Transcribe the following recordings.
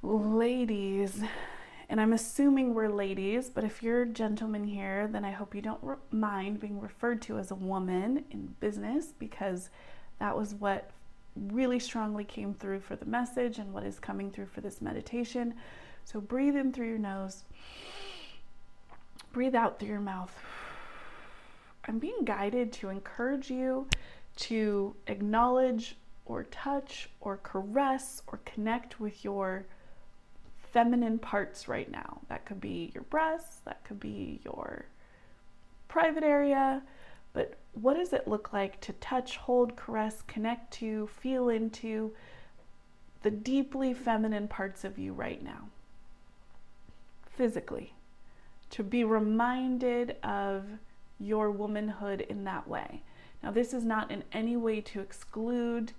Ladies, and I'm assuming we're ladies, but if you're a gentleman here, then I hope you don't mind being referred to as a woman in business, because that was what really strongly came through for the message and what is coming through for this meditation. So breathe in through your nose, breathe out through your mouth. I'm being guided to encourage you to acknowledge or touch or caress or connect with your feminine parts right now. That could be your breasts, that could be your private area, but what does it look like to touch, hold, caress, connect to, feel into the deeply feminine parts of you right now? Physically, to be reminded of your womanhood in that way. Now, this is not in any way to exclude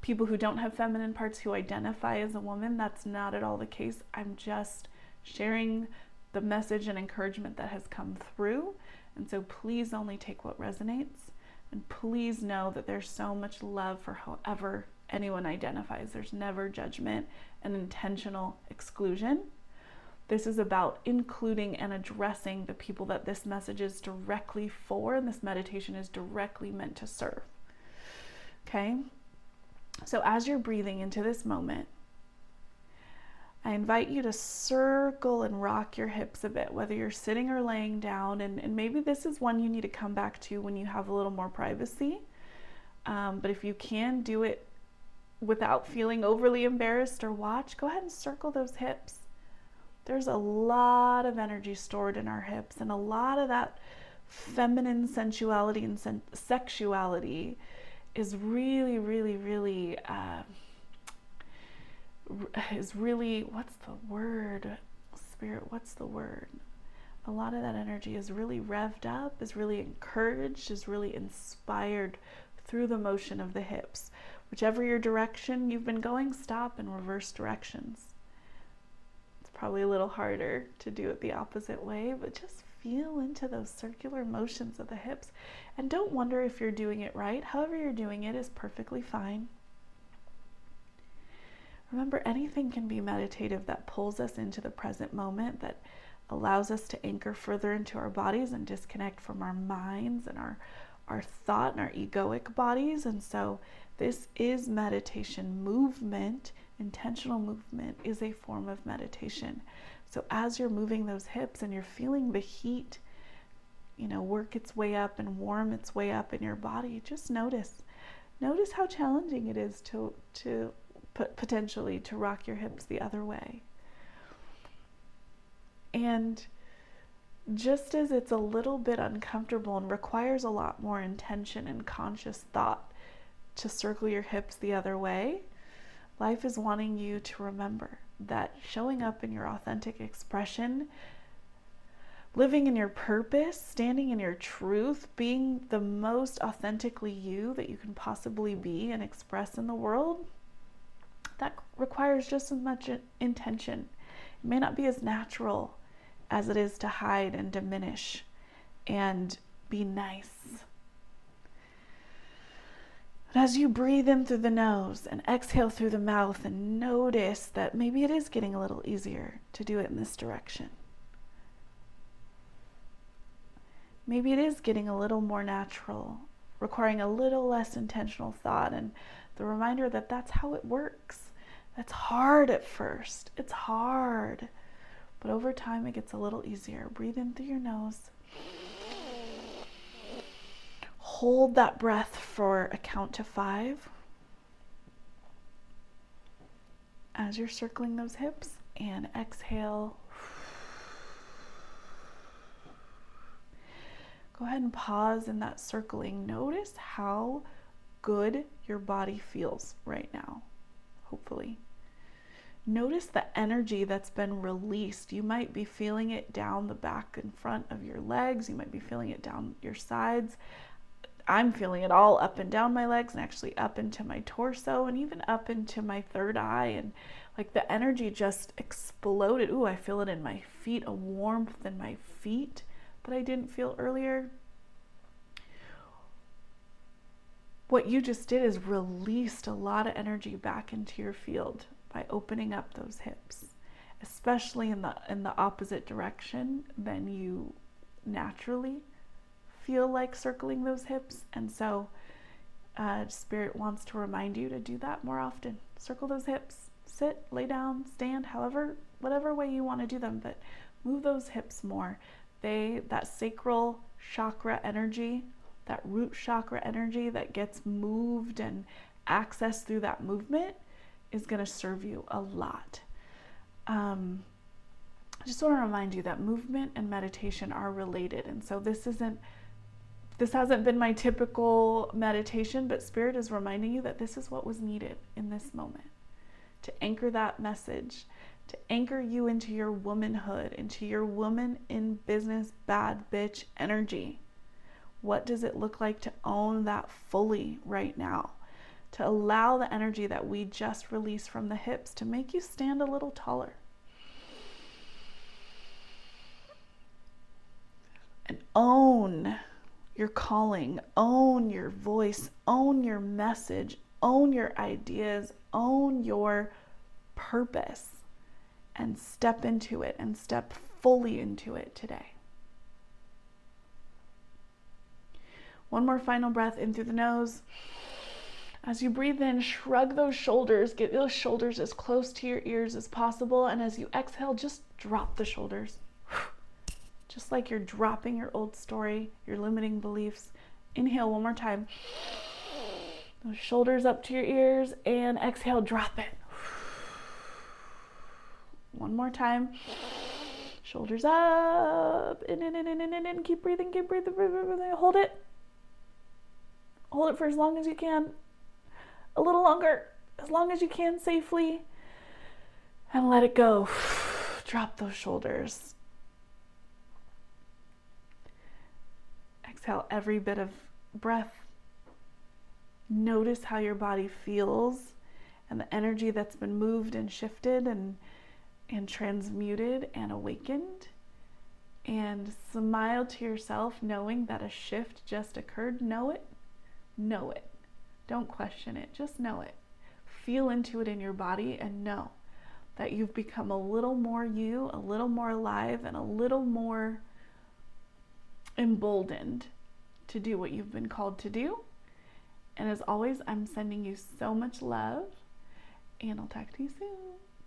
people who don't have feminine parts who identify as a woman. That's not at all the case. I'm just sharing the message and encouragement that has come through. And so please only take what resonates. And please know that there's so much love for however anyone identifies. There's never judgment and intentional exclusion. This is about including and addressing the people that this message is directly for, and this meditation is directly meant to serve. Okay? So as you're breathing into this moment, I invite you to circle and rock your hips a bit, whether you're sitting or laying down, and maybe this is one you need to come back to when you have a little more privacy. But if you can do it without feeling overly embarrassed or watch, go ahead and circle those hips. There's a lot of energy stored in our hips, and a lot of that feminine sensuality and sexuality is really, what's the word? Spirit, what's the word? A lot of that energy is really revved up, is really encouraged, is really inspired through the motion of the hips. Whichever your direction you've been going, stop and reverse directions. Probably a little harder to do it the opposite way, but just feel into those circular motions of the hips, and don't wonder if you're doing it right. However you're doing it is perfectly fine. Remember, anything can be meditative that pulls us into the present moment, that allows us to anchor further into our bodies and disconnect from our minds and our thought and our egoic bodies. And so this is meditation. Movement, intentional movement, is a form of meditation. So as you're moving those hips and you're feeling the heat, work its way up and warm its way up in your body, just notice how challenging it is to potentially to rock your hips the other way. And just as it's a little bit uncomfortable and requires a lot more intention and conscious thought to circle your hips the other way, life is wanting you to remember that showing up in your authentic expression, living in your purpose, standing in your truth, being the most authentically you that you can possibly be and express in the world, that requires just as much intention. It may not be as natural as it is to hide and diminish and be nice. But as you breathe in through the nose and exhale through the mouth, and notice that maybe it is getting a little easier to do it in this direction. Maybe it is getting a little more natural, requiring a little less intentional thought, and the reminder that that's how it works. That's hard at first. It's hard. But over time, it gets a little easier. Breathe in through your nose. Hold that breath for a count to 5 as you're circling those hips, and exhale. Go ahead and pause in that circling. Notice how good your body feels right now, hopefully. Notice the energy that's been released. You might be feeling it down the back and front of your legs. You might be feeling it down your sides. I'm feeling it all up and down my legs, and actually up into my torso, and even up into my third eye. And like the energy just exploded. Ooh, I feel it in my feet, a warmth in my feet that I didn't feel earlier. What you just did is released a lot of energy back into your field by opening up those hips, especially in the opposite direction than you naturally feel like circling those hips. And so Spirit wants to remind you to do that more often. Circle those hips, sit, lay down, stand, whatever way you want to do them, but move those hips more. That sacral chakra energy, that root chakra energy that gets moved and accessed through that movement is going to serve you a lot. I just want to remind you that movement and meditation are related. And so this hasn't been my typical meditation, but Spirit is reminding you that this is what was needed in this moment, to anchor that message, to anchor you into your womanhood, into your woman in business bad bitch energy. What does it look like to own that fully right now? To allow the energy that we just released from the hips to make you stand a little taller. And own your calling, own your voice, own your message, own your ideas, own your purpose, and step into it and step fully into it today. One more final breath in through the nose. As you breathe in, shrug those shoulders, get those shoulders as close to your ears as possible. And as you exhale, just drop the shoulders. Just like you're dropping your old story, your limiting beliefs. Inhale one more time. Those shoulders up to your ears, and exhale, drop it. One more time. Shoulders up. In. Keep breathing, keep breathing. Hold it. Hold it for as long as you can. A little longer, as long as you can safely. And let it go. Drop those shoulders. Exhale every bit of breath. Notice how your body feels and the energy that's been moved and shifted and transmuted and awakened. And smile to yourself knowing that a shift just occurred. Know it. Know it. Don't question it. Just know it. Feel into it in your body and know that you've become a little more you, a little more alive, and a little more emboldened to do what you've been called to do. And as always, I'm sending you so much love, and I'll talk to you soon.